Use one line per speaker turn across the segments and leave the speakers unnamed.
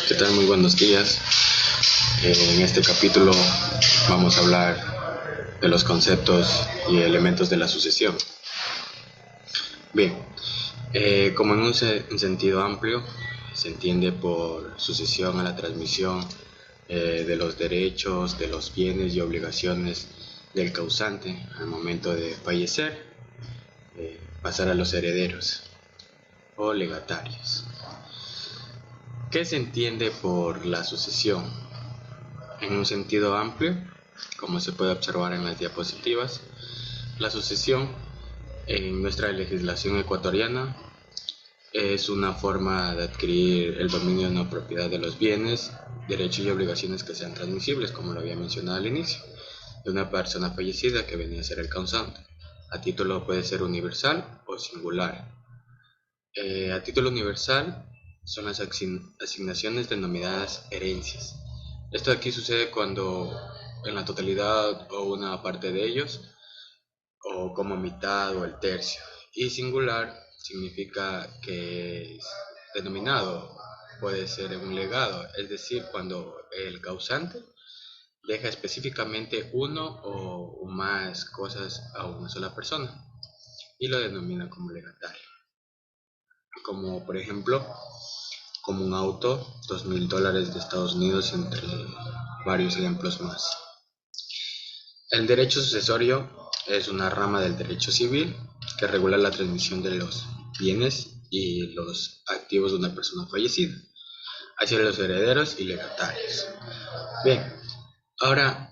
¿Qué tal? Muy buenos días. En este capítulo vamos a hablar de los conceptos y elementos de la sucesión. Bien, como en un sentido amplio, se entiende por sucesión a la transmisión de los derechos, de los bienes y obligaciones del causante al momento de fallecer, pasar a los herederos o legatarios. ¿Qué se entiende por la sucesión? En un sentido amplio, como se puede observar en las diapositivas, la sucesión en nuestra legislación ecuatoriana es una forma de adquirir el dominio de una propiedad de los bienes, derechos y obligaciones que sean transmisibles, como lo había mencionado al inicio, de una persona fallecida que venía a ser el causante. A título puede ser universal o singular. A título universal son las asignaciones denominadas herencias. Esto aquí sucede cuando en la totalidad o una parte de ellos, o como mitad o el tercio. Y singular significa que es denominado, puede ser un legado, es decir, cuando el causante deja específicamente uno o más cosas a una sola persona y lo denomina como legatario. Como por ejemplo, como un auto, $2,000 de Estados Unidos, entre varios ejemplos más. El derecho sucesorio es una rama del derecho civil que regula la transmisión de los bienes y los activos de una persona fallecida hacia los herederos y legatarios. Bien, ahora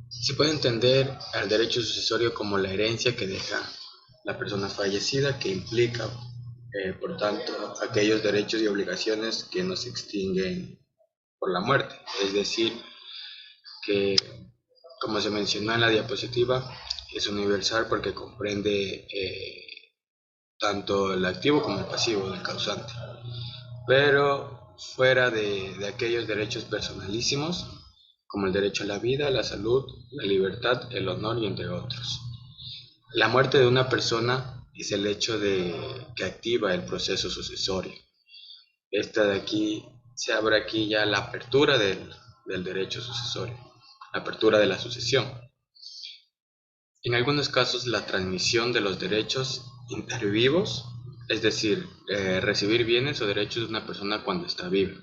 se puede entender al derecho sucesorio como la herencia que deja la persona fallecida, que implica, por tanto, aquellos derechos y obligaciones que no se extinguen por la muerte. Es decir, que, como se mencionó en la diapositiva, es universal porque comprende tanto el activo como el pasivo del causante, pero fuera de aquellos derechos personalísimos, como el derecho a la vida, la salud, la libertad, el honor y entre otros. La muerte de una persona es el hecho que activa el proceso sucesorio. Esta de aquí, se abre aquí ya la apertura del derecho sucesorio, la apertura de la sucesión. En algunos casos, la transmisión de los derechos intervivos, es decir, recibir bienes o derechos de una persona cuando está viva.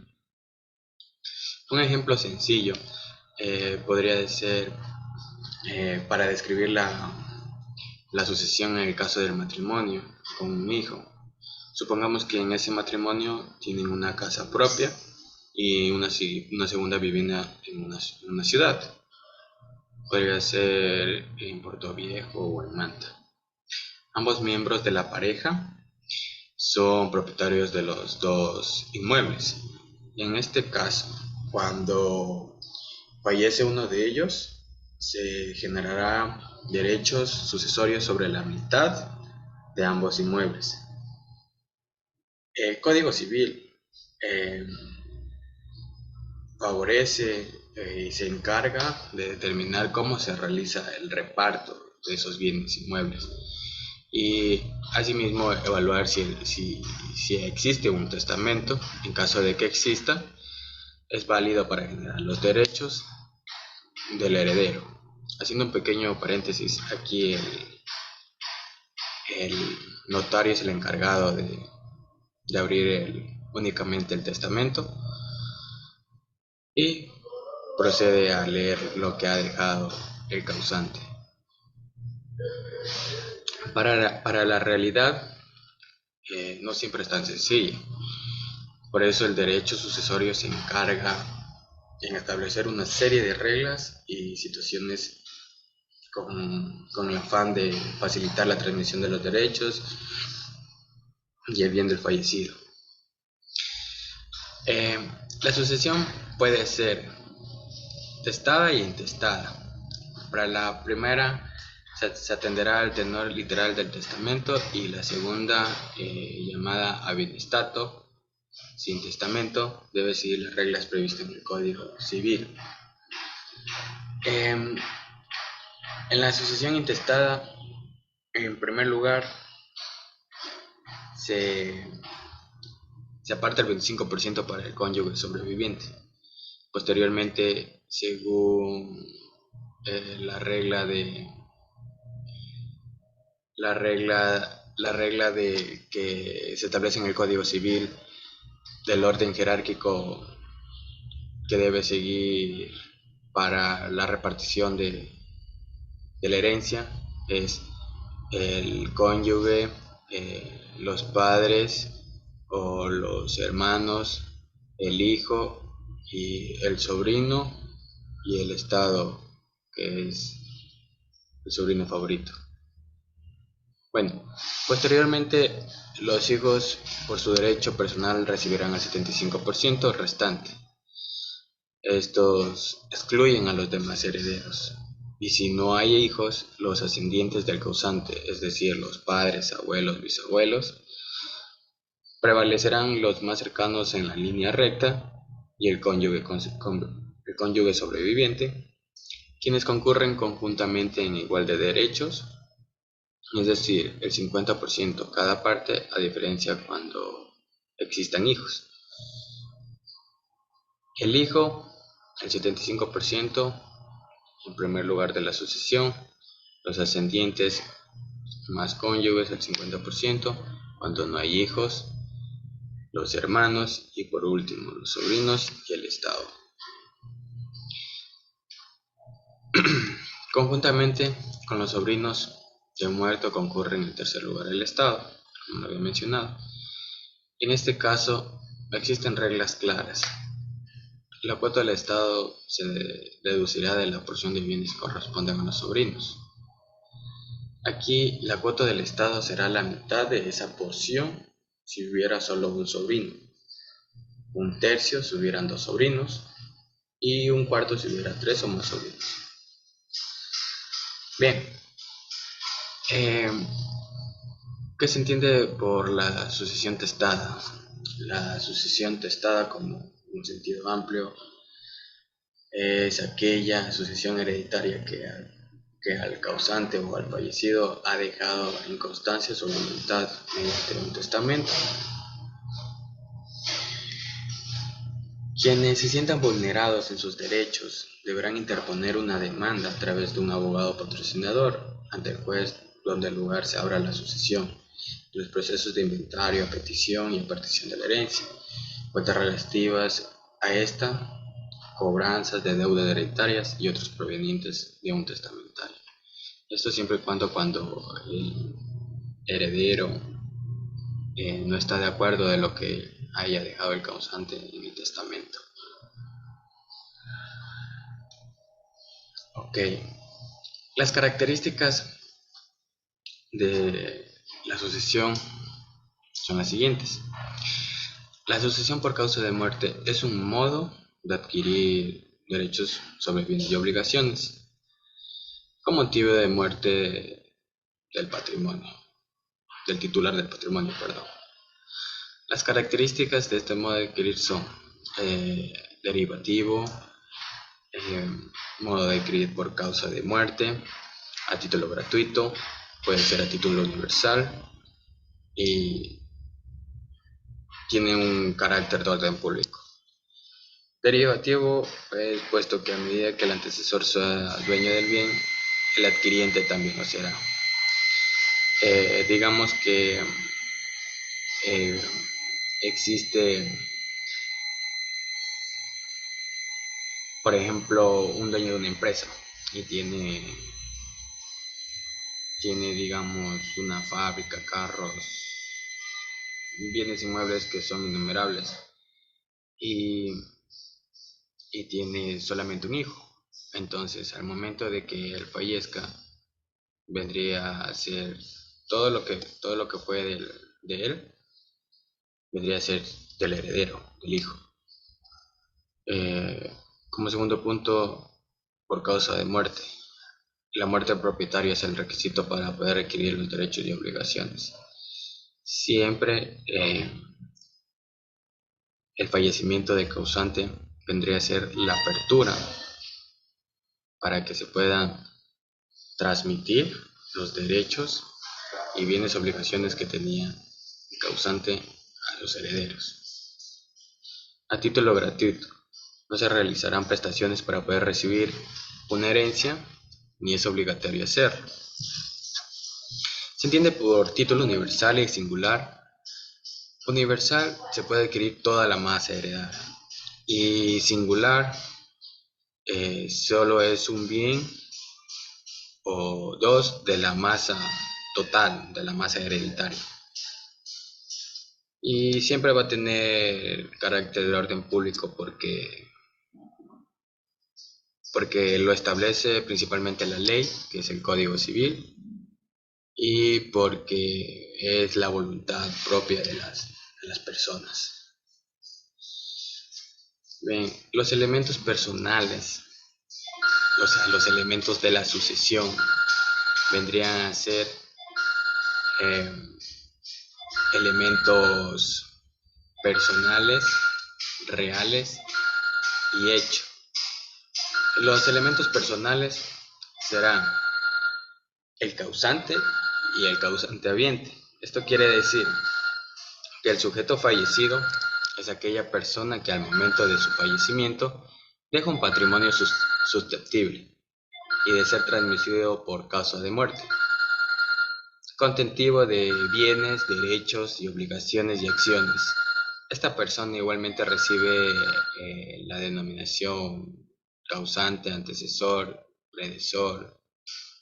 Un ejemplo sencillo podría ser para describir la sucesión en el caso del matrimonio con un hijo. Supongamos que en ese matrimonio tienen una casa propia y una segunda vivienda en una ciudad. Podría ser en Puerto Viejo o en Manta. Ambos miembros de la pareja son propietarios de los dos inmuebles. En este caso, cuando fallece uno de ellos, se generará derechos sucesorios sobre la mitad de ambos inmuebles. El Código Civil eh, favorece y se encarga de determinar cómo se realiza el reparto de esos bienes inmuebles y asimismo evaluar si existe un testamento. En caso de que exista, es válido para generar los derechos del heredero. Haciendo un pequeño paréntesis, aquí el notario es el encargado de abrir únicamente el testamento y procede a leer lo que ha dejado el causante. Para la realidad no siempre es tan sencillo. Por eso el derecho sucesorio se encarga en establecer una serie de reglas y situaciones con el afán de facilitar la transmisión de los derechos y el bien del fallecido. La sucesión puede ser testada y intestada. Para la primera se atenderá al tenor literal del testamento y la segunda, llamada abinestato, sin testamento, debe seguir las reglas previstas en el Código Civil. En la sucesión intestada, en primer lugar, se se aparta el 25% para el cónyuge sobreviviente. Posteriormente, según la regla de que se establece en el Código Civil del orden jerárquico que debe seguir para la repartición de la herencia, es el cónyuge, los padres o los hermanos, el hijo y el sobrino y el Estado, que es el sobrino favorito. Bueno, posteriormente los hijos por su derecho personal recibirán el 75% restante. Estos excluyen a los demás herederos. Y si no hay hijos, los ascendientes del causante, es decir, los padres, abuelos, bisabuelos, prevalecerán los más cercanos en la línea recta y el cónyuge sobreviviente, quienes concurren conjuntamente en igual de derechos, es decir, el 50% cada parte, a diferencia cuando existan hijos. El hijo, el 75% en primer lugar de la sucesión, los ascendientes más cónyuges, el 50%, cuando no hay hijos, los hermanos y por último los sobrinos y el Estado. Conjuntamente con los sobrinos de muerto concurren en tercer lugar el Estado, como lo había mencionado. En este caso existen reglas claras. La cuota del Estado se deducirá de la porción de bienes que corresponden a los sobrinos. Aquí la cuota del Estado será la mitad de esa porción si hubiera solo un sobrino, un tercio si hubieran dos sobrinos y un cuarto si hubiera tres o más sobrinos. Bien, ¿qué se entiende por la sucesión testada? La sucesión testada, como un sentido amplio, es aquella sucesión hereditaria que al causante o al fallecido ha dejado en constancia su voluntad mediante un testamento. Quienes se sientan vulnerados en sus derechos deberán interponer una demanda a través de un abogado patrocinador ante el juez donde el lugar se abra la sucesión, los procesos de inventario, petición y partición de la herencia, cuentas relativas a esta, cobranzas de deudas hereditarias y otros provenientes de un testamentario. Esto siempre y cuando el heredero no está de acuerdo de lo que haya dejado el causante en el testamento. Ok, las características de la sucesión son las siguientes. La sucesión por causa de muerte es un modo de adquirir derechos sobre bienes y obligaciones con motivo de muerte del patrimonio, del titular del patrimonio, perdón. Las características de este modo de adquirir son derivativo, modo de adquirir por causa de muerte, a título gratuito, puede ser a título universal y tiene un carácter de orden público. Derivativo es puesto que a medida que el antecesor sea dueño del bien, el adquiriente también lo será. Digamos que existe, por ejemplo, un dueño de una empresa y tiene digamos una fábrica, carros, bienes inmuebles que son innumerables y tiene solamente un hijo. Entonces, al momento de que él fallezca, vendría a ser todo lo que fue de él, vendría a ser del heredero, del hijo. Como segundo punto, por causa de muerte. La muerte del propietario es el requisito para poder adquirir los derechos y obligaciones. Siempre el fallecimiento del causante vendría a ser la apertura para que se puedan transmitir los derechos y bienes y obligaciones que tenía el causante a los herederos. a título gratuito. No se realizarán prestaciones para poder recibir una herencia, ni es obligatorio hacerlo. Se entiende por título universal y singular. Universal se puede adquirir toda la masa heredada, y singular solo es un bien o dos de la masa total, de la masa hereditaria. Y siempre va a tener carácter de orden público porque lo establece principalmente la ley, que es el Código Civil, y porque es la voluntad propia de las personas. Bien, los elementos personales, o sea, los elementos de la sucesión, vendrían a ser eh, elementos personales, reales y hechos. Los elementos personales serán el causante y el causante habiente. Esto quiere decir que el sujeto fallecido es aquella persona que al momento de su fallecimiento deja un patrimonio susceptible y de ser transmitido por causa de muerte, contentivo de bienes, derechos y obligaciones y acciones. Esta persona igualmente recibe la denominación causante, antecesor, predecesor,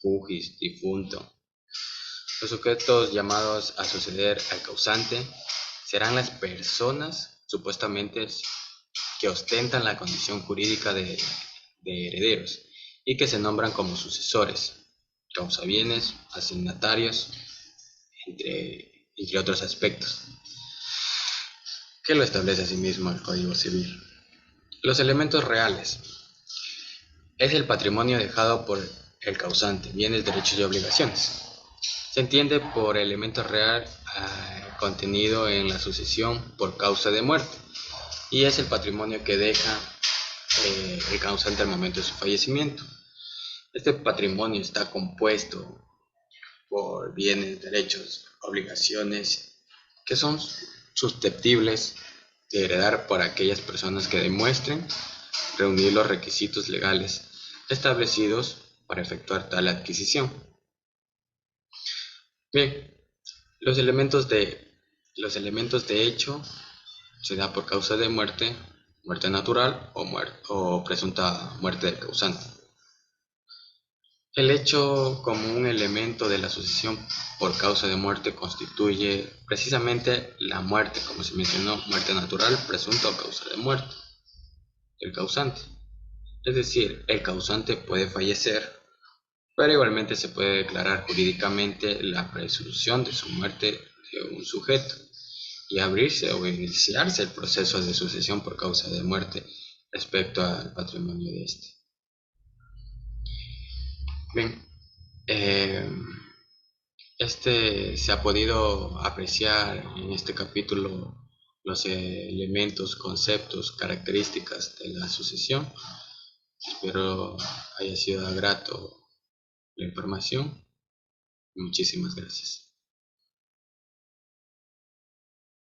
fugis, difunto. Los sujetos llamados a suceder al causante serán las personas supuestamente que ostentan la condición jurídica de herederos y que se nombran como sucesores, causabienes, asignatarios, entre otros aspectos, que lo establece asimismo el Código Civil. Los elementos reales es el patrimonio dejado por el causante, bienes, derechos y obligaciones. Se entiende por elemento real contenido en la sucesión por causa de muerte, y es el patrimonio que deja el causante al momento de su fallecimiento. Este patrimonio está compuesto por bienes, derechos, obligaciones que son susceptibles de heredar por aquellas personas que demuestren reunir los requisitos legales establecidos para efectuar tal adquisición. Bien, los elementos de hecho se da por causa de muerte, muerte natural o presunta muerte del causante. El hecho como un elemento de la sucesión por causa de muerte constituye precisamente la muerte, como se mencionó, muerte natural, presunta o causa de muerte del causante. Es decir, el causante puede fallecer, pero igualmente se puede declarar jurídicamente la presunción de su muerte de un sujeto y abrirse o iniciarse el proceso de sucesión por causa de muerte respecto al patrimonio de este. Bien, se ha podido apreciar en este capítulo los elementos, conceptos, características de la sucesión. Espero haya sido grato la información. Muchísimas gracias.